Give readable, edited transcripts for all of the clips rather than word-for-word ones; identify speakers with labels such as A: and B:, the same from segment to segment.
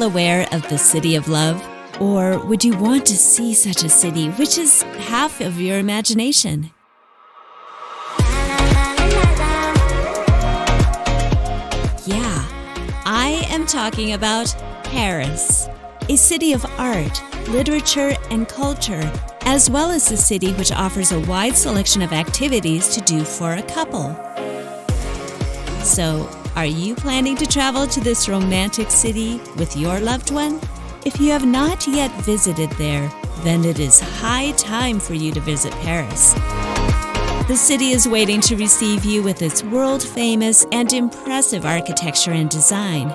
A: well aware of the City of Love? Or would you want to see such a city, which is half of your imagination? Yeah, I am talking about Paris, a city of art, literature, and culture, as well as a city which offers a wide selection of activities to do for a couple. So, are you planning to travel to this romantic city with your loved one? If you have not yet visited there, then it is high time for you to visit Paris. The city is waiting to receive you with its world-famous and impressive architecture and design.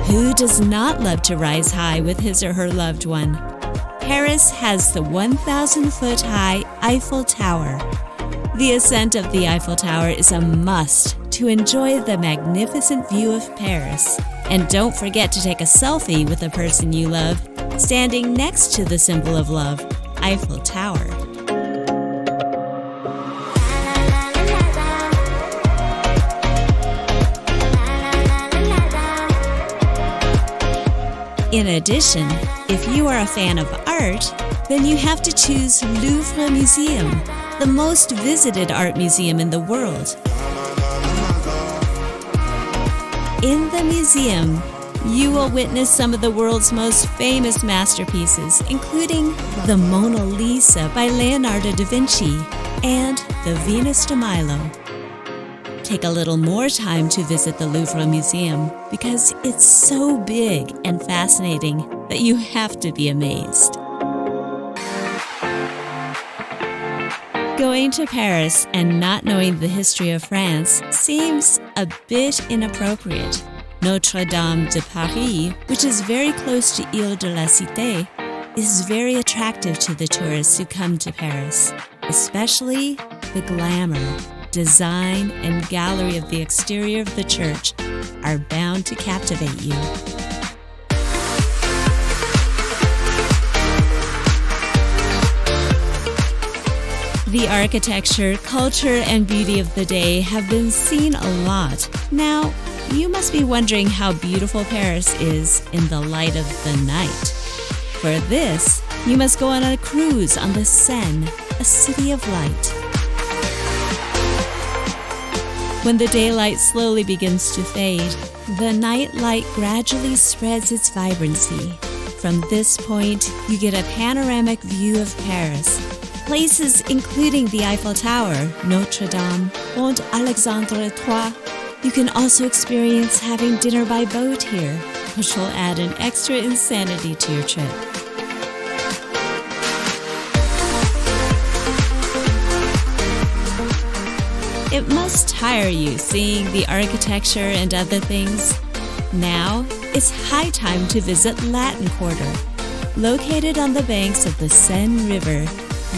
A: Who does not love to rise high with his or her loved one? Paris has the 1,000-foot-high Eiffel Tower. The ascent of the Eiffel Tower is a must to enjoy the magnificent view of Paris. And don't forget to take a selfie with the person you love, standing next to the symbol of love, Eiffel Tower. In addition, if you are a fan of art, then you have to choose Louvre Museum, the most visited art museum in the world. In the museum, you will witness some of the world's most famous masterpieces, including the Mona Lisa by Leonardo da Vinci and the Venus de Milo. Take a little more time to visit the Louvre Museum because it's so big and fascinating that you have to be amazed. Going to Paris and not knowing the history of France seems a bit inappropriate. Notre-Dame de Paris, which is very close to Ile de la Cité, is very attractive to the tourists who come to Paris, especially the glamour, design, and gallery of the exterior of the church are bound to captivate you. The architecture, culture, and beauty of the day have been seen a lot. Now, you must be wondering how beautiful Paris is in the light of the night. For this, you must go on a cruise on the Seine, a city of light. When the daylight slowly begins to fade, the night light gradually spreads its vibrancy. From this point, you get a panoramic view of Paris. Places including the Eiffel Tower, Notre Dame, and Alexandre III. You can also experience having dinner by boat here, which will add an extra insanity to your trip. It must tire you seeing the architecture and other things. Now, it's high time to visit Latin Quarter. Located on the banks of the Seine River,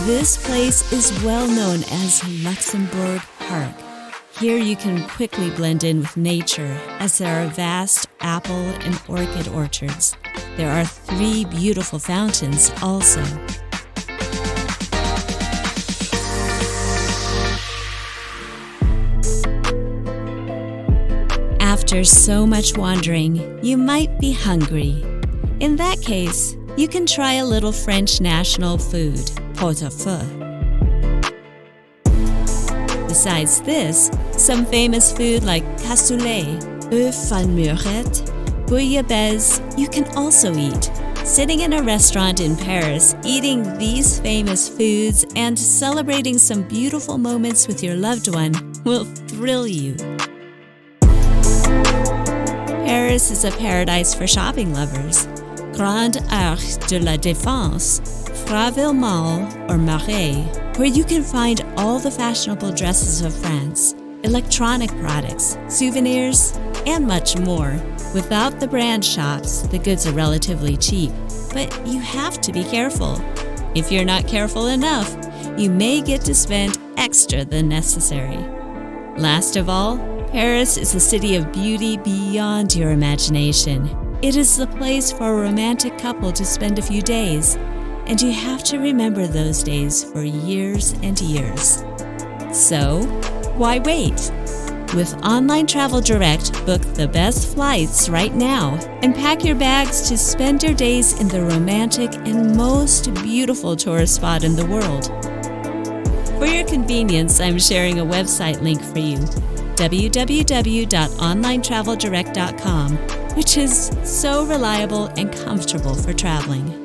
A: this place is well known as Luxembourg Park. Here you can quickly blend in with nature as there are vast apple and orchid orchards. There are 3 beautiful fountains also. After so much wandering, you might be hungry. In that case, you can try a little French national food, pot-au-feu. Besides this, some famous food like cassoulet, œuf à murette, bouillabaisse you can also eat. Sitting in a restaurant in Paris, eating these famous foods and celebrating some beautiful moments with your loved one will thrill you. Paris is a paradise for shopping lovers. Grande Arc de la Défense, Fravel Mall, or Marais, where you can find all the fashionable dresses of France, electronic products, souvenirs, and much more. Without the brand shops, the goods are relatively cheap, but you have to be careful. If you're not careful enough, you may get to spend extra than necessary. Last of all, Paris is a city of beauty beyond your imagination. It is the place for a romantic couple to spend a few days, and you have to remember those days for years and years. So, why wait? With Online Travel Direct, book the best flights right now and pack your bags to spend your days in the romantic and most beautiful tourist spot in the world. For your convenience, I'm sharing a website link for you, www.onlinetraveldirect.com, which is so reliable and comfortable for traveling.